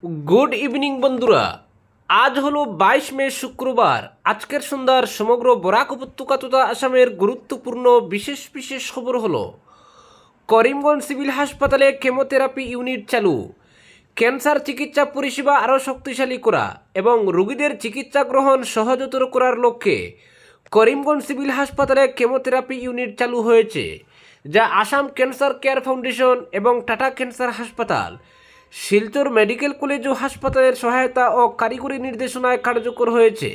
Good evening বন্ধুরা। আজ হলো 22 মে শুক্রবার। আজকের সন্ধ্যার সমগ্র বরাক উপত্যকা তথা আসামের গুরুত্বপূর্ণ বিশেষ বিশেষ খবর হলো: করিমগঞ্জ সিভিল হাসপাতালে কেমোথেরাপি ইউনিট চালু, ক্যান্সার চিকিৎসা পরিষেবা আরও শক্তিশালী করা এবং রোগীদের চিকিৎসা গ্রহণ সহজতর করার লক্ষ্যে করিমগঞ্জ সিভিল হাসপাতালে কেমোথেরাপি ইউনিট চালু হয়েছে, যা আসাম ক্যান্সার কেয়ার ফাউন্ডেশন এবং টাটা ক্যান্সার হাসপাতাল, শিলচর মেডিকেল কলেজ ও হাসপাতালের সহায়তা ও কারিগরি নির্দেশনায় কার্যকর হয়েছে।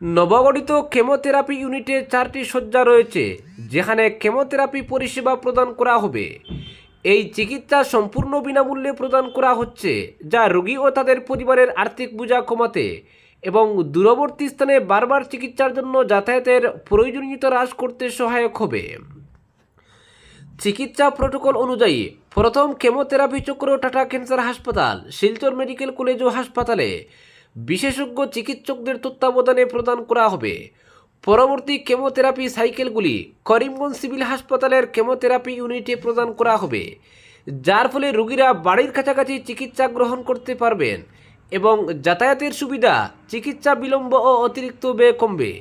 নবগঠিত কেমোথেরাপি ইউনিটে 4টি শয্যা রয়েছে, যেখানে কেমোথেরাপি পরিষেবা প্রদান করা হবে। এই চিকিৎসা সম্পূর্ণ বিনামূল্যে প্রদান করা হচ্ছে, যা রোগী ও তাদের পরিবারের আর্থিক বোঝা কমাতে এবং দূরবর্তী স্থানে বারবার চিকিৎসার জন্য যাতায়াতের প্রয়োজনীয়তা হ্রাস করতে সহায়ক হবে। চিকিৎসা প্রোটোকল অনুযায়ী প্রথম কেমোথেরাপি চক্র টাটা ক্যান্সার হাসপাতাল, শিলচর মেডিকেল কলেজ ও হাসপাতালে বিশেষজ্ঞ চিকিৎসকদের তত্ত্বাবধানে প্রদান করা হবে। পরবর্তী কেমোথেরাপি সাইকেলগুলি করিমগঞ্জ সিভিল হাসপাতালের কেমোথেরাপি ইউনিটে প্রদান করা হবে, যার ফলে রোগীরা বাড়ির কাছাকাছি চিকিৎসা গ্রহণ করতে পারবেন এবং যাতায়াতের সুবিধা, চিকিৎসা বিলম্ব ও অতিরিক্ত ব্যয় কমবে।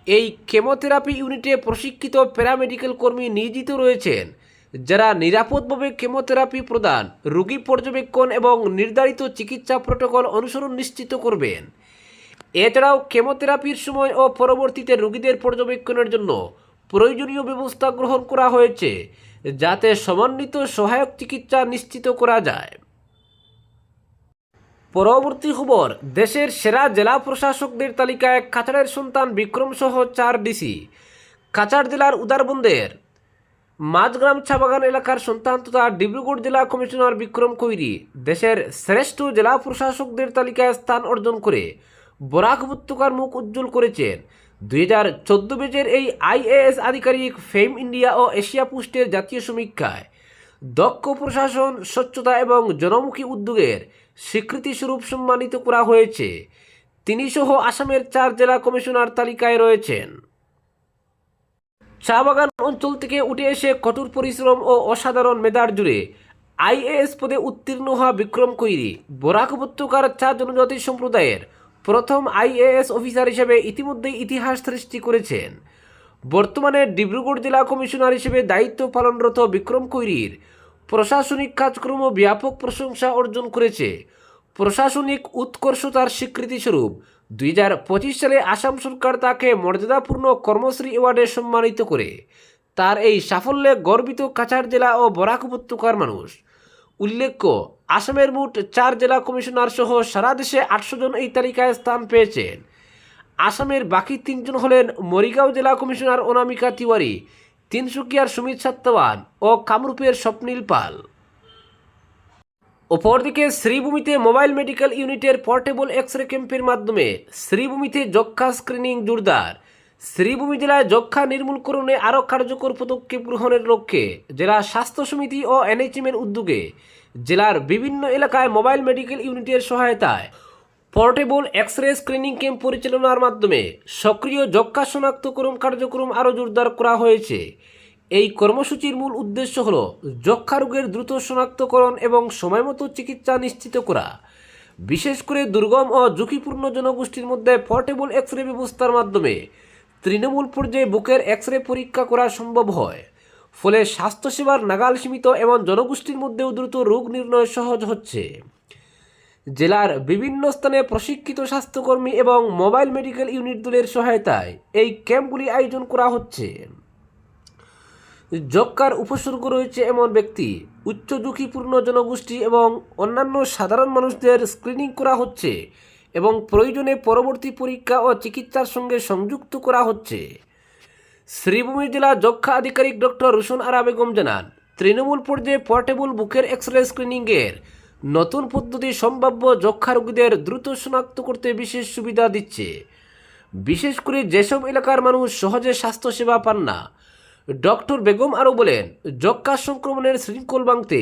এই কেমোথেরাপি ইউনিটে প্রশিক্ষিত প্যারামেডিক্যাল কর্মী নিয়োজিত রয়েছেন, যারা নিরাপদভাবে কেমোথেরাপি প্রদান, রোগী পর্যবেক্ষণ এবং নির্ধারিত চিকিৎসা প্রোটোকল অনুসরণ নিশ্চিত করবেন। এছাড়াও কেমোথেরাপির সময় ও পরবর্তীতে রোগীদের পর্যবেক্ষণের জন্য প্রয়োজনীয় ব্যবস্থা গ্রহণ করা হয়েছে, যাতে সমন্বিত সহায়ক চিকিৎসা নিশ্চিত করা যায়। পরবর্তী খবর: দেশের সেরা জেলা প্রশাসকদের তালিকায় কাছাড়ের সন্তান বিক্রম সহ 4 ডিসি। কাছাড় জেলার উদারবন্দের মাঝগ্রাম চাবাগান এলাকার সন্তান তথা ডিব্রুগড় জেলা কমিশনার বিক্রম কৈরি দেশের শ্রেষ্ঠ জেলা প্রশাসকদের তালিকায় স্থান অর্জন করে বরাক উপত্যকার মুখ উজ্জ্বল করেছেন। 2014 ব্যাচের এই আইএএস আধিকারিক ফেম ইন্ডিয়া ও এশিয়া পোস্টের জাতীয় সমীক্ষায় দক্ষ প্রশাসন, স্বচ্ছতা এবং জনমুখী উদ্যোগের স্বীকৃতিস্বরূপ সম্মানিত করা হয়েছে। তিনি সহ আসামের 4 জেলা কমিশনার তালিকায় রয়েছেন। চা বাগান অঞ্চল থেকে উঠে এসে কঠোর পরিশ্রম ও অসাধারণ মেধার জুড়ে আইএএস পদে উত্তীর্ণ হওয়া বিক্রম কৈরি বরাক উপত্যকার চা জনজাতি সম্প্রদায়ের প্রথম আইএএস অফিসার হিসেবে ইতিমধ্যেই ইতিহাস সৃষ্টি করেছেন। বর্তমানে ডিব্রুগড় জেলা কমিশনার হিসেবে দায়িত্ব পালনরত বিক্রম কৈরির প্রশাসনিক কাজকর্ম ব্যাপক প্রশংসা অর্জন করেছে। প্রশাসনিক উৎকর্ষতার স্বীকৃতিস্বরূপ 2025 সালে আসাম সরকার তাকে মর্যাদাপূর্ণ কর্মশ্রী অ্যাওয়ার্ডে সম্মানিত করে। তার এই সাফল্যে গর্বিত কাছাড় জেলা ও বরাক উপত্যকার মানুষ। উল্লেখ্য, আসামের মোট 4 জেলা কমিশনার সহ সারা দেশে 800 জন এই তালিকায় স্থান পেয়েছেন। আসামের বাকি 3 জন হলেন মরিগাঁও জেলা কমিশনার অনামিকা তিওয়ারি, তিনসুকিয়ার সুমিত সাত্তাওয়ান ও কামরূপের স্বপ্নীল পাল। অপরদিকে শ্রীভূমিতে মোবাইল মেডিকেল ইউনিটের পোর্টেবল এক্স-রে ক্যাম্পের মাধ্যমে শ্রীভূমিতে যক্ষ্মা স্ক্রিনিং জোরদার। শ্রীভূমি জেলায় যক্ষ্মা নির্মূলকরণে আরও কার্যকর পদক্ষেপ গ্রহণের লক্ষ্যে জেলা স্বাস্থ্য সমিতি ও এনএইচএমের উদ্যোগে জেলার বিভিন্ন এলাকায় মোবাইল মেডিকেল ইউনিটের সহায়তায় পোর্টেবল এক্স-রে স্ক্রিনিং ক্যাম্প পরিচালনার মাধ্যমে সক্রিয় যক্ষ্মা শনাক্তকরণ কার্যক্রম আরও জোরদার করা হয়েছে। এই কর্মসূচির মূল উদ্দেশ্য হল যক্ষ্মা রোগের দ্রুত শনাক্তকরণ এবং সময়মতো চিকিৎসা নিশ্চিত করা। বিশেষ করে দুর্গম ও ঝুঁকিপূর্ণ জনগোষ্ঠীর মধ্যে পোর্টেবল এক্স-রে ব্যবস্থার মাধ্যমে তৃণমূল পর্যায়ে বুকের এক্স-রে পরীক্ষা করা সম্ভব হয়। ফলে স্বাস্থ্যসেবার নাগাল সীমিত এবং জনগোষ্ঠীর মধ্যেও দ্রুত রোগ নির্ণয় সহজ হচ্ছে। জেলার বিভিন্ন স্থানে প্রশিক্ষিত স্বাস্থ্যকর্মী এবং মোবাইল মেডিকেল ইউনিট দলের সহায়তায় এই ক্যাম্পগুলি আয়োজন করা হচ্ছে। যক্ষ্মার উপসর্গ রয়েছে এমন ব্যক্তি, উচ্চ ঝুঁকিপূর্ণ জনগোষ্ঠী এবং অন্যান্য সাধারণ মানুষদের স্ক্রিনিং করা হচ্ছে এবং প্রয়োজনে পরবর্তী পরীক্ষা ও চিকিৎসার সঙ্গে সংযুক্ত করা হচ্ছে। শ্রীভূমি জেলা যক্ষ্মা আধিকারিক ডক্টর রুশন আরা বেগম জানান, তৃণমূল পর্যায়ে পোর্টেবল বুকের এক্স-রে স্ক্রিনিংয়ের নতুন পদ্ধতি সম্ভাব্য যক্ষ্মা রোগীদের দ্রুত শনাক্ত করতে বিশেষ সুবিধা দিচ্ছে, বিশেষ করে যেসব এলাকার মানুষ সহজে স্বাস্থ্যসেবা পান না। ডক্টর বেগম আরও বলেন, যক্ষ্মা সংক্রমণের শৃঙ্খল ভাঙতে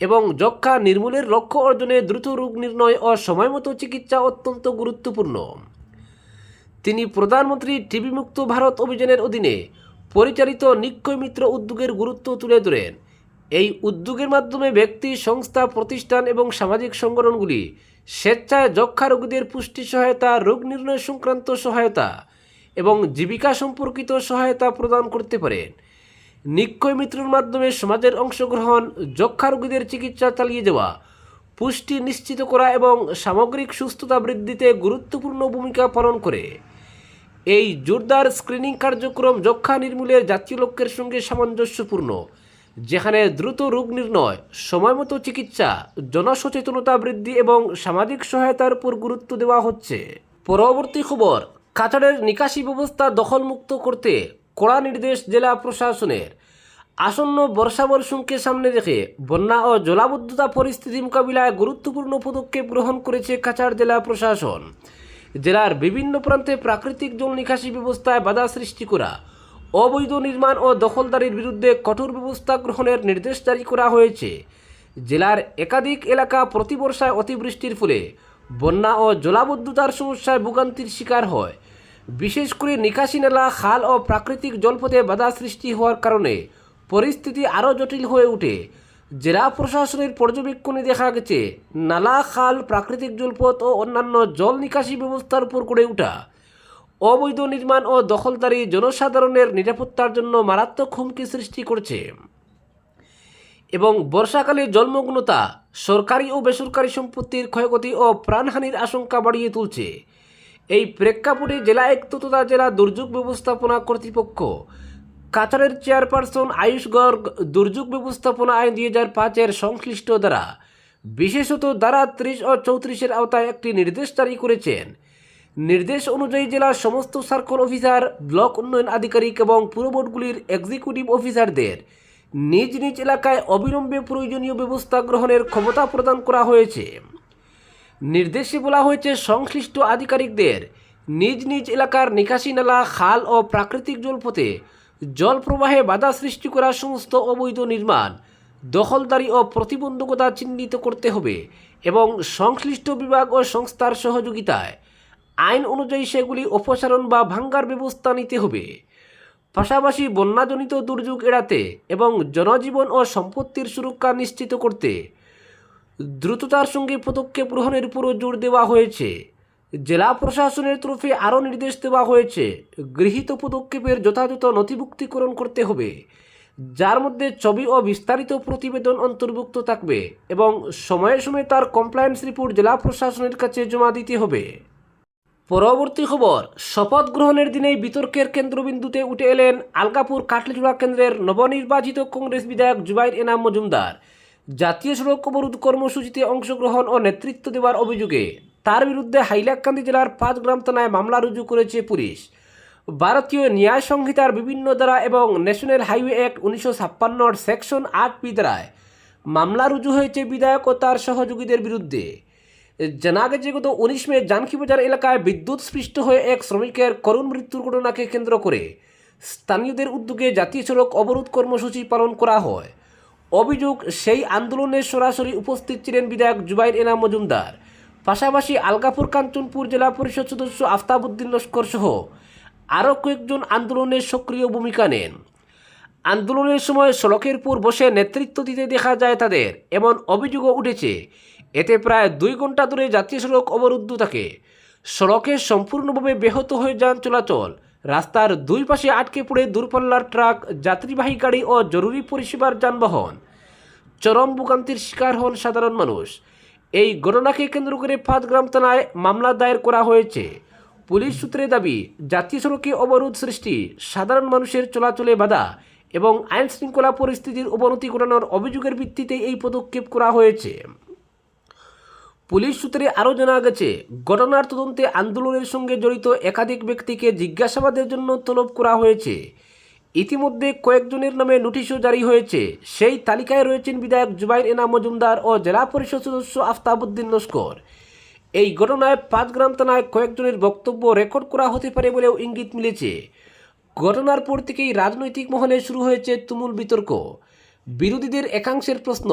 এবং যক্ষ্মা নির্মূলের লক্ষ্য অর্জনে দ্রুত রোগ নির্ণয় ও সময়মতো চিকিৎসা অত্যন্ত গুরুত্বপূর্ণ। তিনি প্রধানমন্ত্রী টিবি মুক্ত ভারত অভিযানের অধীনে পরিচালিত নিক্ষয় মিত্র উদ্যোগের গুরুত্ব তুলে ধরেন। এই উদ্যোগের মাধ্যমে ব্যক্তি, সংস্থা, প্রতিষ্ঠান এবং সামাজিক সংগঠনগুলি স্বেচ্ছায় যক্ষ্মা রোগীদের পুষ্টি সহায়তা, রোগ নির্ণয় সংক্রান্ত সহায়তা এবং জীবিকা সম্পর্কিত সহায়তা প্রদান করতে পারেন। নিক্ষয় মিত্রের মাধ্যমে সমাজের অংশগ্রহণ, যক্ষ্মা রোগীদের চিকিৎসা চালিয়ে যাওয়া, পুষ্টি নিশ্চিত করা এবং সামগ্রিক সুস্থতা বৃদ্ধিতে গুরুত্বপূর্ণ ভূমিকা পালন করে। এই জোরদার স্ক্রিনিং কার্যক্রম যক্ষ্মা নির্মূলের জাতীয় লক্ষ্যের সঙ্গে সামঞ্জস্যপূর্ণ, যেখানে দ্রুত রোগ নির্ণয়, সময়মতো চিকিৎসা, জনসচেতনতা বৃদ্ধি এবং সামাজিক সহায়তার উপর গুরুত্ব দেওয়া হচ্ছে। পরবর্তী খবর, কাছাড়ের নিকাশি ব্যবস্থা দখলমুক্ত করতে কড়া নির্দেশ জেলা প্রশাসনের। আসন্ন বর্ষা মরশুমকে সামনে রেখে বন্যা ও জলাবদ্ধতা পরিস্থিতি মোকাবিলায় গুরুত্বপূর্ণ পদক্ষেপ গ্রহণ করেছে কাছাড় জেলা প্রশাসন। জেলার বিভিন্ন প্রান্তে প্রাকৃতিক জল নিকাশি ব্যবস্থায় বাধা সৃষ্টি করা, অবৈধ নির্মাণ ও দখলদারির বিরুদ্ধে কঠোর ব্যবস্থা গ্রহণের নির্দেশ জারি করা হয়েছে। জেলার একাধিক এলাকা প্রতি বর্ষায় অতিবৃষ্টির ফলে বন্যা ও জলাবদ্ধতার সমস্যায় ভোগান্তির শিকার হয়। বিশেষ করে নিকাশি নালা, খাল ও প্রাকৃতিক জলপথে বাধা সৃষ্টি হওয়ার কারণে পরিস্থিতি আরও জটিল হয়ে ওঠে। জেলা প্রশাসনের পর্যবেক্ষণে দেখা গেছে, নালা, খাল, প্রাকৃতিক জলপথ ও অন্যান্য জল নিকাশি ব্যবস্থার উপর গড়ে ওঠা অবৈধ নির্মাণ ও দখলদারি জনসাধারণের নিরাপত্তার জন্য মারাত্মক হুমকি সৃষ্টি করছে এবং বর্ষাকালে জলমগ্নতা, সরকারি ও বেসরকারি সম্পত্তির ক্ষয়ক্ষতি ও প্রাণহানির আশঙ্কা বাড়িয়ে তুলছে। এই প্রেক্ষাপটে জেলা আয়ুক্ত তথা জেলা দুর্যোগ ব্যবস্থাপনা কর্তৃপক্ষ, কাছাড়ের চেয়ারপারসন আয়ুষ গর্গ দুর্যোগ ব্যবস্থাপনা আইন 2005-এর সংশ্লিষ্ট দ্বারা, বিশেষত ধারা 30 ও 34-এর আওতায় একটি নির্দেশ জারি করেছেন। নির্দেশ অনুযায়ী জেলার সমস্ত সার্কেল অফিসার, ব্লক উন্নয়ন আধিকারিক এবং পুর বোর্ডগুলির এক্সিকিউটিভ অফিসারদের নিজ নিজ এলাকায় অবিলম্বে প্রয়োজনীয় ব্যবস্থা গ্রহণের ক্ষমতা প্রদান করা হয়েছে। নির্দেশে বলা হয়েছে, সংশ্লিষ্ট আধিকারিকদের নিজ নিজ এলাকার নিকাশি নালা, খাল ও প্রাকৃতিক জলপথে জল প্রবাহে বাধা সৃষ্টি করা সমস্ত অবৈধ নির্মাণ, দখলদারি ও প্রতিবন্ধকতা চিহ্নিত করতে হবে এবং সংশ্লিষ্ট বিভাগ ও সংস্থার সহযোগিতায় আইন অনুযায়ী সেগুলি অপসারণ বা ভাঙ্গার ব্যবস্থা নিতে হবে। পাশাপাশি বন্যাজনিত দুর্যোগ এড়াতে এবং জনজীবন ও সম্পত্তির সুরক্ষা নিশ্চিত করতে দ্রুততার সঙ্গে পদক্ষেপ গ্রহণের উপরও জোর দেওয়া হয়েছে। জেলা প্রশাসনের তরফে আরও নির্দেশ দেওয়া হয়েছে, গৃহীত পদক্ষেপের যথাযথ নথিভুক্তিকরণ করতে হবে, যার মধ্যে ছবি ও বিস্তারিত প্রতিবেদন অন্তর্ভুক্ত থাকবে এবং সময়ে সময়ে তার কমপ্লায়েন্স রিপোর্ট জেলা প্রশাসনের কাছে জমা দিতে হবে। পরবর্তী খবর, শপথ গ্রহণের দিনেই বিতর্কের কেন্দ্রবিন্দুতে উঠে এলেন আলগাপুর কাটলিজোড়া কেন্দ্রের নবনির্বাচিত কংগ্রেস বিধায়ক জুবাইর এনাম মজুমদার। জাতীয় সড়ক অবরোধ কর্মসূচিতে অংশগ্রহণ ও নেতৃত্ব দেওয়ার অভিযোগে তার বিরুদ্ধে হাইলাকান্দি জেলার 5 গ্রাম থানায় মামলা রুজু করেছে পুলিশ। ভারতীয় ন্যায় সংহিতার বিভিন্ন ধারা এবং national highway act 1956 section 8B ধারায় মামলা রুজু হয়েছে বিধায়ক ও তার সহযোগীদের বিরুদ্ধে। জানা গেছে, গত 19 মে জানকিবাজার এলাকায় বিদ্যুৎ স্পৃষ্ট হয়ে এক শ্রমিকের করুণ মৃত্যুর ঘটনাকে কেন্দ্র করে স্থানীয়দের উদ্যোগে জাতীয় সড়ক অবরোধ কর্মসূচি পালন করা হয়। অভিযোগ, সেই আন্দোলনে সরাসরি উপস্থিত ছিলেন বিধায়ক জুবাইর এনাম মজুমদার। পাশাপাশি আলগাপুর কাঞ্চনপুর জেলা পরিষদ সদস্য আফতাব উদ্দিন লস্কর সহ আরও কয়েকজন আন্দোলনে সক্রিয় ভূমিকা নেন। আন্দোলনের সময় সড়কের উপর বসে নেতৃত্ব দিতে দেখা যায় তাদের, এমন অভিযোগও উঠেছে। এতে প্রায় 2 ঘন্টা ধরে জাতীয় সড়ক অবরুদ্ধ থাকে। সড়কে সম্পূর্ণভাবে ব্যাহত হয়ে যান চলাচল। রাস্তার 2 পাশে আটকে পড়ে দূরপাল্লার ট্রাক, যাত্রীবাহী গাড়ি ও জরুরি পরিষেবার যানবাহন। চরম ভোগান্তির শিকার হন সাধারণ মানুষ। এই ঘটনাকে কেন্দ্র করে 5 গ্রাম থানায় মামলা দায়ের করা হয়েছে। পুলিশ সূত্রে দাবি, জাতীয় সড়কে অবরোধ সৃষ্টি, সাধারণ মানুষের চলাচলে বাধা এবং আইন শৃঙ্খলা পরিস্থিতির অবনতি ঘটানোর অভিযোগের ভিত্তিতে এই পদক্ষেপ করা হয়েছে। পুলিশ সূত্রে আরও জানা গেছে, ঘটনার তদন্তে আন্দোলনের সঙ্গে জড়িত একাধিক ব্যক্তিকে জিজ্ঞাসাবাদের জন্য তলব করা হয়েছে। ইতিমধ্যে কয়েকজনের নামে নোটিশও জারি হয়েছে। সেই তালিকায় রয়েছেন বিধায়ক জুবাইর এনাম মজুমদার ও জেলা পরিষদ সদস্য আফতাব উদ্দিন লস্কর। এই ঘটনায় 5 গ্রাম থানায় কয়েকজনের বক্তব্য রেকর্ড করা হতে পারে বলেও ইঙ্গিত মিলেছে। ঘটনার পর থেকেই রাজনৈতিক মহলে শুরু হয়েছে তুমুল বিতর্ক। বিরোধীদের একাংশের প্রশ্ন,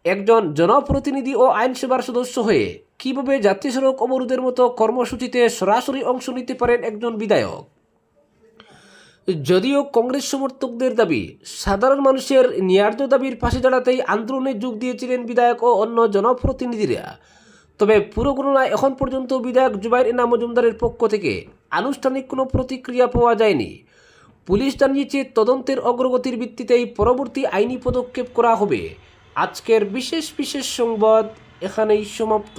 একজন জনপ্রতিনিধি ও আইনসভার সদস্য হয়ে কীভাবে জাতীয় সড়ক অবরোধের মতো কর্মসূচিতে সরাসরি অংশ নিতে পারেন একজন বিধায়ক? যদিও কংগ্রেস সমর্থকদের দাবি, সাধারণ মানুষের ন্যায্য দাবির পাশে দাঁড়াতেই আন্দোলনে যোগ দিয়েছিলেন বিধায়ক ও অন্য জনপ্রতিনিধিরা। তবে পুরো ঘটনায় এখন পর্যন্ত বিধায়ক জুবাইর ইনাম মজুমদারের পক্ষ থেকে আনুষ্ঠানিক কোনো প্রতিক্রিয়া পাওয়া যায়নি। পুলিশ জানিয়েছে, তদন্তের অগ্রগতির ভিত্তিতেই পরবর্তী আইনি পদক্ষেপ করা হবে। আজকের বিশেষ সংবাদ এখানেই সমাপ্ত।